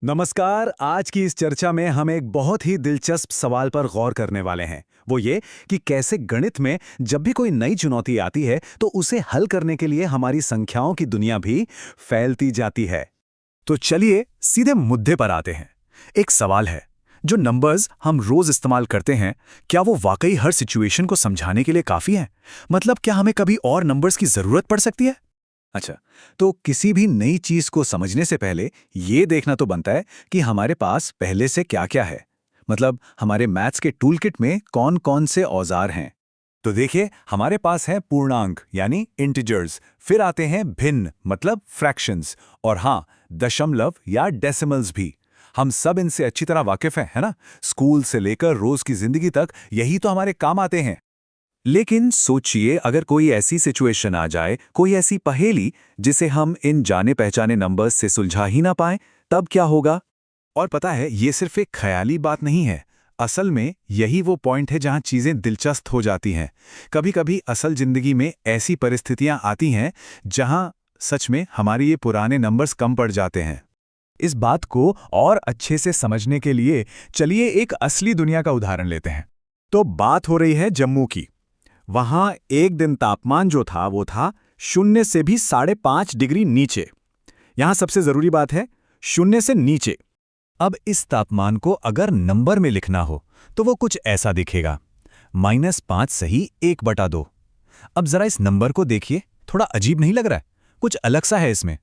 नमस्कार। आज की इस चर्चा में हम एक बहुत ही दिलचस्प सवाल पर गौर करने वाले हैं। वो ये कि कैसे गणित में जब भी कोई नई चुनौती आती है तो उसे हल करने के लिए हमारी संख्याओं की दुनिया भी फैलती जाती है। तो चलिए सीधे मुद्दे पर आते हैं। एक सवाल है, जो नंबर्स हम रोज इस्तेमाल करते हैं, क्या वो वाकई हर सिचुएशन को समझाने के लिए काफी हैं? मतलब क्या हमें कभी और नंबर्स की जरूरत पड़ सकती है? अच्छा, तो किसी भी नई चीज को समझने से पहले ये देखना तो बनता है कि हमारे पास पहले से क्या-क्या है। मतलब हमारे मैथ्स के टूलकिट में कौन-कौन से औजार हैं। तो देखिए, हमारे पास है पूर्णांक यानी इंटीजर्स, फिर आते हैं भिन्न मतलब फ्रैक्शंस, और हाँ, दशमलव या डेसिमल्स भी। हम सब इनसे अच्छी तरह वाकिफ हैं, है ना? स्कूल से लेकर रोज की जिंदगी तक यही तो हमारे काम आते हैं। लेकिन सोचिए, अगर कोई ऐसी सिचुएशन आ जाए, कोई ऐसी पहेली जिसे हम इन जाने पहचाने नंबर्स से सुलझा ही ना पाएं, तब क्या होगा? और पता है, ये सिर्फ एक ख्याली बात नहीं है। असल में यही वो पॉइंट है जहां चीजें दिलचस्प हो जाती हैं। कभी-कभी असल जिंदगी में ऐसी परिस्थितियां आती हैं जहां सच में हमारे ये पुराने नंबर्स कम पड़ जाते हैं। इस बात को और अच्छे से समझने के लिए चलिए एक असली दुनिया का उदाहरण लेते हैं। तो बात हो रही है जम्मू की। वहां एक दिन तापमान जो था वो था 0 से भी 5.5 डिग्री नीचे। यहां सबसे जरूरी बात है 0 से नीचे। अब इस तापमान को अगर नंबर में लिखना हो तो वो कुछ ऐसा दिखेगा, -5 सही 1/2। अब जरा इस नंबर को देखिए, थोड़ा अजीब नहीं लग रहा है? कुछ अलग सा है इसमें।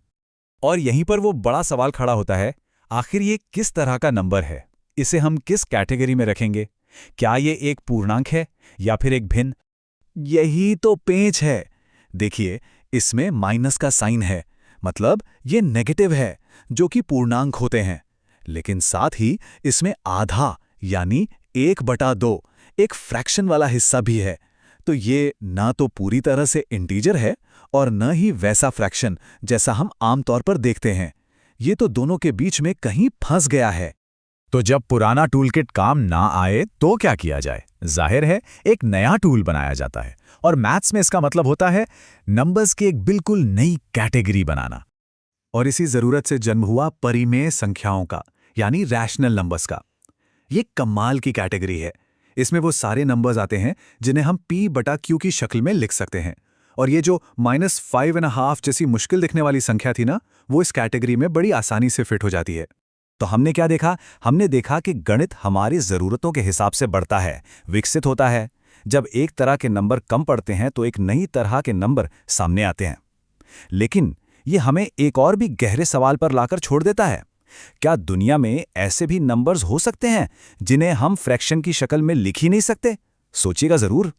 और यहीं पर वो बड़ा सवाल खड़ा होता है, आखिर ये किस तरह का नंबर है? इसे हम किस कैटेगरी में रखेंगे? क्या ये एक पूर्णांक है या फिर एक भिन्न? यही तो पेंच है। देखिए, इसमें माइनस का साइन है, मतलब ये नेगेटिव है, जो कि पूर्णांक होते हैं। लेकिन साथ ही इसमें आधा यानी 1/2 एक फ्रैक्शन वाला हिस्सा भी है। तो ये ना तो पूरी तरह से इंटीजर है और न ही वैसा फ्रैक्शन जैसा हम आमतौर पर देखते हैं। ये तो दोनों के बीच में कहीं फंस गया है। तो जब पुराना टूलकिट काम ना आए तो क्या किया जाए? जाहिर है, एक नया टूल बनाया जाता है। और मैथ्स में इसका मतलब होता है नंबर्स की एक बिल्कुल नई कैटेगरी बनाना। और इसी जरूरत से जन्म हुआ परिमेय संख्याओं का, यानी रैशनल नंबर्स का। ये कमाल की कैटेगरी है। इसमें वो सारे नंबर्स आते हैं जिन्हें हम p/q की शक्ल में लिख सकते हैं। और ये जो -5.5 जैसी मुश्किल दिखने वाली संख्या थी ना, वो इस कैटेगरी में बड़ी आसानी से फिट हो जाती है। तो हमने क्या देखा? हमने देखा कि गणित हमारी ज़रूरतों के हिसाब से बढ़ता है, विकसित होता है। जब एक तरह के नंबर कम पड़ते हैं तो एक नई तरह के नंबर सामने आते हैं। लेकिन ये हमें एक और भी गहरे सवाल पर लाकर छोड़ देता है। क्या दुनिया में ऐसे भी नंबर्स हो सकते हैं जिन्हें हम फ्रैक्शन की शक्ल में लिख ही नहीं सकते? सोचिएगा ज़रूर।